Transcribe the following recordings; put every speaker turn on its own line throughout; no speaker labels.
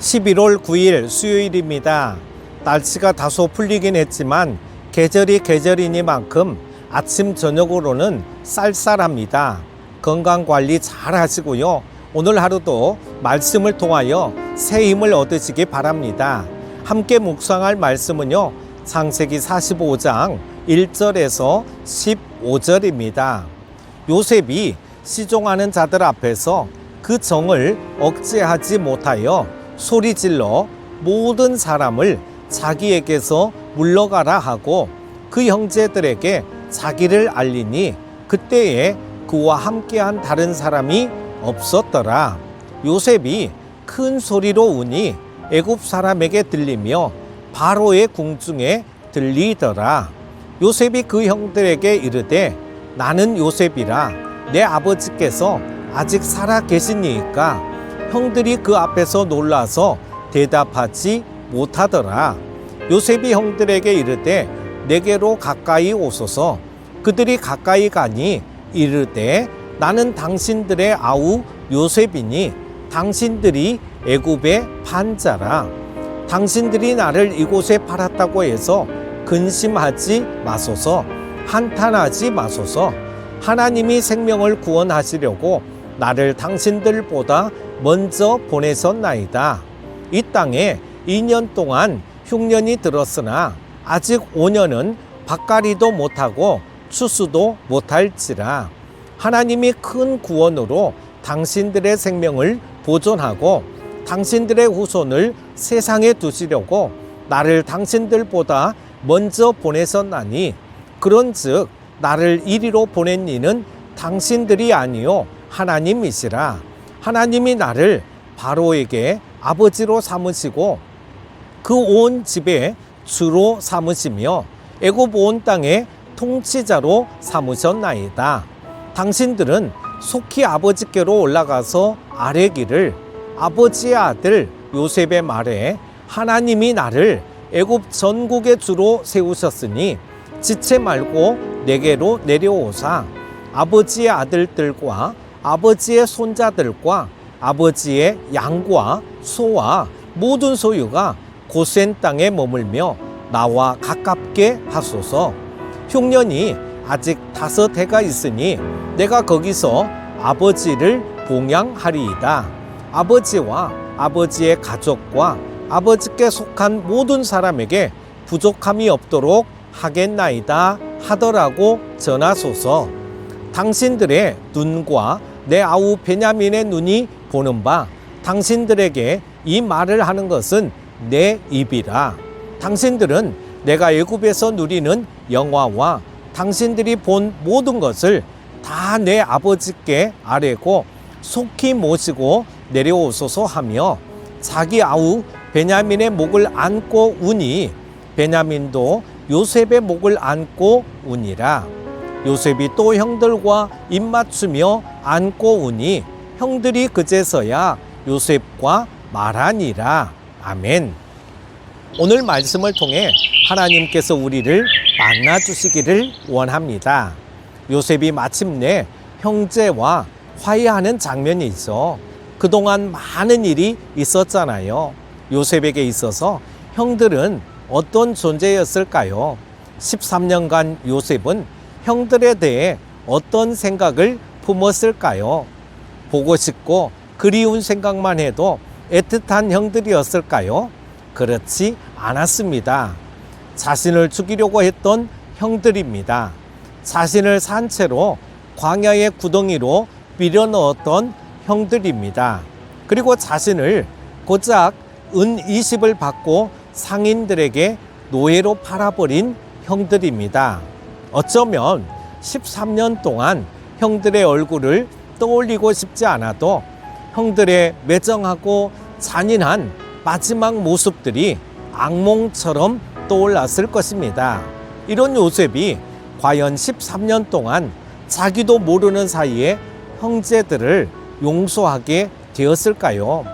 11월 9일 수요일입니다. 날씨가 다소 풀리긴 했지만 계절이 계절이니만큼 아침 저녁으로는 쌀쌀합니다. 건강관리 잘 하시고요. 오늘 하루도 말씀을 통하여 새 힘을 얻으시기 바랍니다. 함께 묵상할 말씀은요, 창세기 45장 1절에서 15절입니다. 요셉이 시종하는 자들 앞에서 그 정을 억제하지 못하여 소리질러 모든 사람을 자기에게서 물러가라 하고 그 형제들에게 자기를 알리니 그때에 그와 함께한 다른 사람이 없었더라. 요셉이 큰 소리로 우니 애굽 사람에게 들리며 바로의 궁중에 들리더라. 요셉이 그 형들에게 이르되 나는 요셉이라 내 아버지께서 아직 살아 계시니까 형들이 그 앞에서 놀라서 대답하지 못하더라. 요셉이 형들에게 이르되 내게로 가까이 오소서. 그들이 가까이 가니 이르되 나는 당신들의 아우 요셉이니 당신들이 애굽의 판자라. 당신들이 나를 이곳에 팔았다고 해서 근심하지 마소서. 한탄하지 마소서. 하나님이 생명을 구원하시려고 나를 당신들보다 먼저 보내셨나이다. 이 땅에 2년 동안 흉년이 들었으나 아직 5년은 밭갈이도 못하고 추수도 못할지라. 하나님이 큰 구원으로 당신들의 생명을 보존하고 당신들의 후손을 세상에 두시려고 나를 당신들보다 먼저 보내셨나니 그런즉 나를 이리로 보낸 이는 당신들이 아니요 하나님이시라. 하나님이 나를 바로에게 아버지로 삼으시고 그 온 집에 주로 삼으시며 애굽 온 땅의 통치자로 삼으셨나이다. 당신들은 속히 아버지께로 올라가서 아뢰기를 아버지의 아들 요셉의 말에 하나님이 나를 애굽 전국의 주로 세우셨으니 지체 말고 내게로 내려오사 아버지의 아들들과 아버지의 손자들과 아버지의 양과 소와 모든 소유가 고센 땅에 머물며 나와 가깝게 하소서. 흉년이 아직 5해가 있으니 내가 거기서 아버지를 봉양하리이다. 아버지와 아버지의 가족과 아버지께 속한 모든 사람에게 부족함이 없도록 하겠나이다 하더라고 전하소서. 당신들의 눈과 내 아우 베냐민의 눈이 보는 바 당신들에게 이 말을 하는 것은 내 입이라. 당신들은 내가 애굽에서 누리는 영화와 당신들이 본 모든 것을 다 내 아버지께 아뢰고 속히 모시고 내려오소서 하며 자기 아우 베냐민의 목을 안고 우니 베냐민도 요셉의 목을 안고 우니라. 요셉이 또 형들과 입맞추며 안고 우니 형들이 그제서야 요셉과 말하니라. 아멘. 오늘 말씀을 통해 하나님께서 우리를 만나주시기를 원합니다. 요셉이 마침내 형제와 화해하는 장면이 있어. 그동안 많은 일이 있었잖아요. 요셉에게 있어서 형들은 어떤 존재였을까요? 13년간 요셉은 형들에 대해 어떤 생각을 품었을까요? 보고 싶고 그리운 생각만 해도 애틋한 형들이었을까요? 그렇지 않았습니다. 자신을 죽이려고 했던 형들입니다. 자신을 산 채로 광야의 구덩이로 밀어넣었던 형들입니다. 그리고 자신을 고작 은 20을 받고 상인들에게 노예로 팔아버린 형들입니다. 어쩌면 13년 동안 형들의 얼굴을 떠올리고 싶지 않아도 형들의 매정하고 잔인한 마지막 모습들이 악몽처럼 떠올랐을 것입니다. 이런 요셉이 과연 13년 동안 자기도 모르는 사이에 형제들을 용서하게 되었을까요?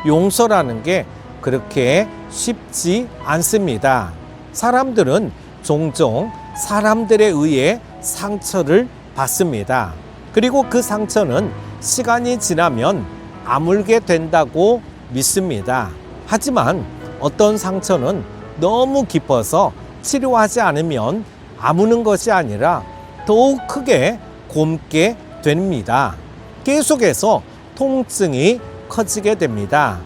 용서라는 게 그렇게 쉽지 않습니다. 사람들은 종종 사람들에 의해 상처를 받습니다. 그리고 그 상처는 시간이 지나면 아물게 된다고 믿습니다. 하지만 어떤 상처는 너무 깊어서 치료하지 않으면 아무는 것이 아니라 더욱 크게 곪게 됩니다. 계속해서 통증이 커지게 됩니다.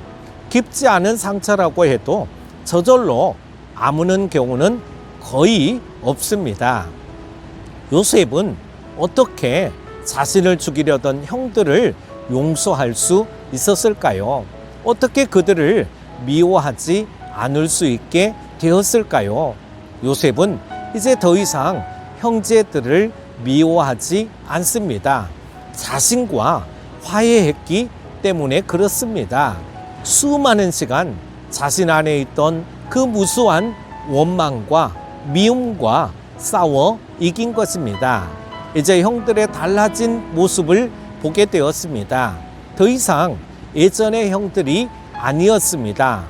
깊지 않은 상처라고 해도 저절로 아무는 경우는 거의 없습니다. 요셉은 어떻게 자신을 죽이려던 형들을 용서할 수 있었을까요? 어떻게 그들을 미워하지 않을 수 있게 되었을까요? 요셉은 이제 더 이상 형제들을 미워하지 않습니다. 자신과 화해했기 때문에 그렇습니다. 수많은 시간 자신 안에 있던 그 무수한 원망과 미움과 싸워 이긴 것입니다. 이제 형들의 달라진 모습을 보게 되었습니다. 더 이상 예전의 형들이 아니었습니다.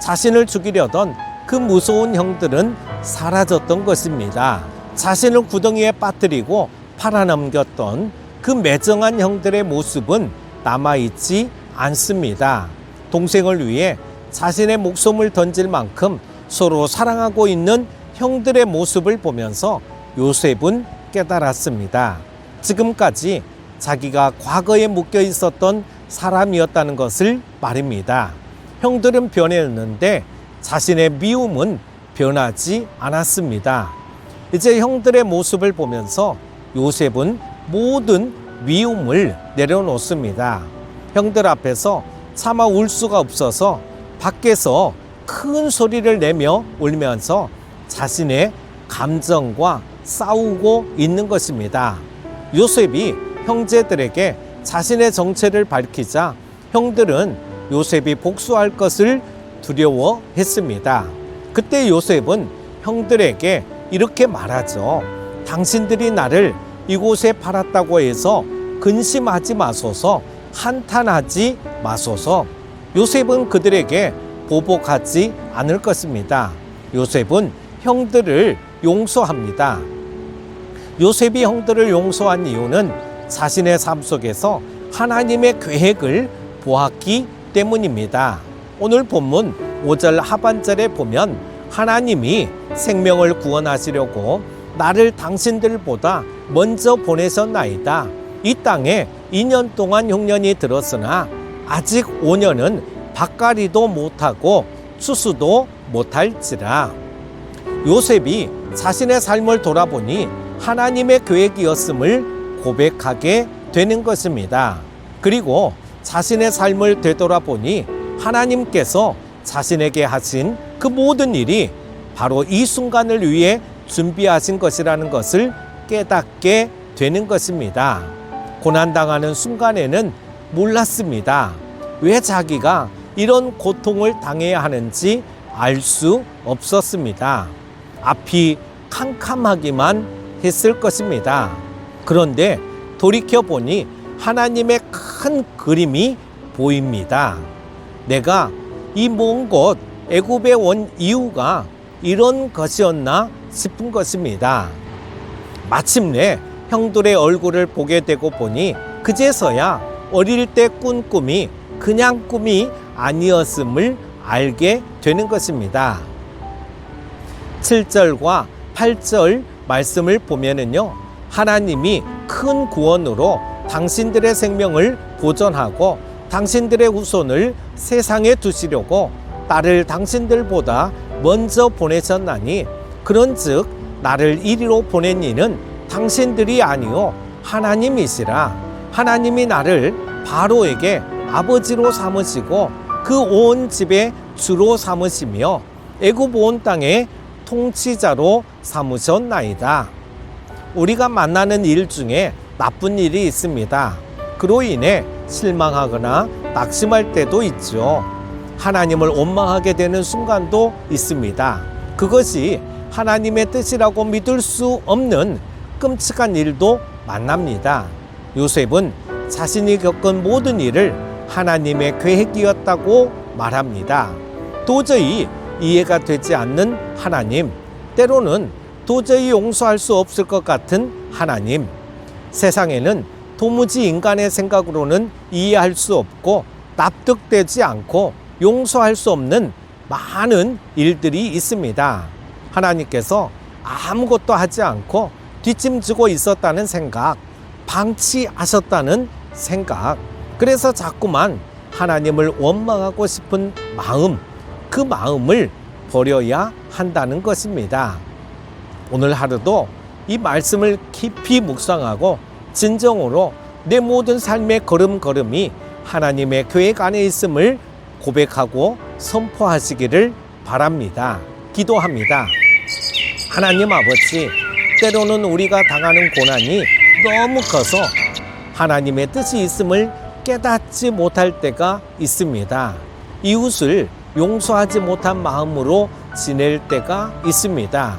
자신을 죽이려던 그 무서운 형들은 사라졌던 것입니다. 자신을 구덩이에 빠뜨리고 팔아넘겼던 그 매정한 형들의 모습은 남아있지 않습니다. 동생을 위해 자신의 목숨을 던질 만큼 서로 사랑하고 있는 형들의 모습을 보면서 요셉은 깨달았습니다. 지금까지 자기가 과거에 묶여 있었던 사람이었다는 것을 말입니다. 형들은 변했는데 자신의 미움은 변하지 않았습니다. 이제 형들의 모습을 보면서 요셉은 모든 미움을 내려놓습니다. 형들 앞에서 차마 울 수가 없어서 밖에서 큰 소리를 내며 울면서 자신의 감정과 싸우고 있는 것입니다. 요셉이 형제들에게 자신의 정체를 밝히자 형들은 요셉이 복수할 것을 두려워했습니다. 그때 요셉은 형들에게 이렇게 말하죠. 당신들이 나를 이곳에 팔았다고 해서 근심하지 마소서, 한탄하지 마소서. 요셉은 그들에게 보복하지 않을 것입니다. 요셉은 형들을 용서합니다. 요셉이 형들을 용서한 이유는 자신의 삶 속에서 하나님의 계획을 보았기 때문입니다. 오늘 본문 5절 하반절에 보면 하나님이 생명을 구원하시려고 나를 당신들보다 먼저 보내셨나이다. 이 땅에 2년 동안 흉년이 들었으나 아직 5년은 밭갈이도 못하고 추수도 못할지라. 요셉이 자신의 삶을 돌아보니 하나님의 계획이었음을 고백하게 되는 것입니다. 그리고 자신의 삶을 되돌아보니 하나님께서 자신에게 하신 그 모든 일이 바로 이 순간을 위해 준비하신 것이라는 것을 깨닫게 되는 것입니다. 고난당하는 순간에는 몰랐습니다. 왜 자기가 이런 고통을 당해야 하는지 알 수 없었습니다. 앞이 캄캄하기만 했을 것입니다. 그런데 돌이켜보니 하나님의 큰 그림이 보입니다. 내가 이 먼 곳 애굽에 온 이유가 이런 것이었나 싶은 것입니다. 마침내 형들의 얼굴을 보게 되고 보니 그제서야 어릴 때 꾼 꿈이 그냥 꿈이 아니었음을 알게 되는 것입니다. 7절과 8절 말씀을 보면은요, 하나님이 큰 구원으로 당신들의 생명을 보존하고 당신들의 후손을 세상에 두시려고 나를 당신들보다 먼저 보내셨나니 그런즉 나를 이리로 보낸 이는 당신들이 아니요 하나님이시라. 하나님이 나를 바로에게 아버지로 삼으시고 그 온 집의 주로 삼으시며 애굽 온 땅의 통치자로 삼으셨나이다. 우리가 만나는 일 중에 나쁜 일이 있습니다. 그로 인해 실망하거나 낙심할 때도 있죠. 하나님을 원망하게 되는 순간도 있습니다. 그것이 하나님의 뜻이라고 믿을 수 없는 끔찍한 일도 만납니다. 요셉은 자신이 겪은 모든 일을 하나님의 계획이었다고 말합니다. 도저히 이해가 되지 않는 하나님, 때로는 도저히 용서할 수 없을 것 같은 하나님, 세상에는 도무지 인간의 생각으로는 이해할 수 없고 납득되지 않고 용서할 수 없는 많은 일들이 있습니다. 하나님께서 아무것도 하지 않고 뒷짐지고 있었다는 생각, 방치하셨다는 생각, 그래서 자꾸만 하나님을 원망하고 싶은 마음, 그 마음을 버려야 한다는 것입니다. 오늘 하루도 이 말씀을 깊이 묵상하고 진정으로 내 모든 삶의 걸음걸음이 하나님의 계획 안에 있음을 고백하고 선포하시기를 바랍니다. 기도합니다. 하나님 아버지, 때로는 우리가 당하는 고난이 너무 커서 하나님의 뜻이 있음을 깨닫지 못할 때가 있습니다. 이웃을 용서하지 못한 마음으로 지낼 때가 있습니다.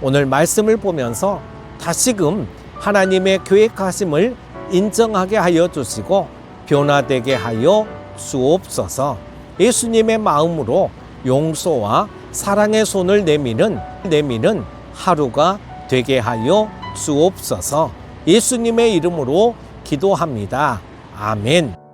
오늘 말씀을 보면서 다시금 하나님의 계획하심을 인정하게 하여 주시고 변화되게 하여 주옵소서. 예수님의 마음으로 용서와 사랑의 손을 내미는 하루가 되게 하여 주옵소서. 예수님의 이름으로 기도합니다. 아멘.